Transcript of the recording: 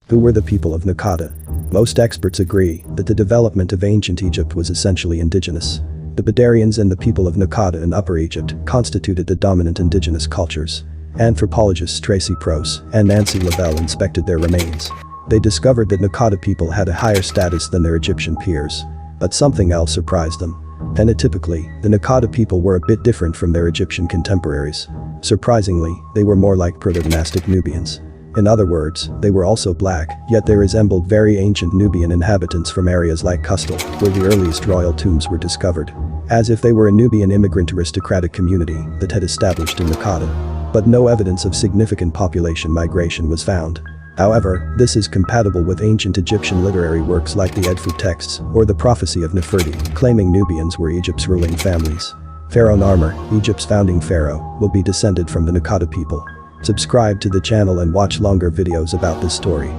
Who were the people of Naqada? Most experts agree that the development of ancient Egypt was essentially indigenous. The Badarians and the people of Naqada in Upper Egypt constituted the dominant indigenous cultures. Anthropologists Tracy Prose and Nancy Lavelle inspected their remains. They discovered that Naqada people had a higher status than their Egyptian peers. But something else surprised them. Phenotypically, the Naqada people were a bit different from their Egyptian contemporaries. Surprisingly, they were more like proto-dynastic Nubians. In other words, they were also black, yet they resembled very ancient Nubian inhabitants from areas like Kustal, where the earliest royal tombs were discovered. As if they were a Nubian immigrant aristocratic community that had established in Naqada. But no evidence of significant population migration was found. However, this is compatible with ancient Egyptian literary works like the Edfu texts or the prophecy of Nefertiti, claiming Nubians were Egypt's ruling families. Pharaoh Narmer, Egypt's founding pharaoh, will be descended from the Naqada people. Subscribe to the channel and watch longer videos about this story.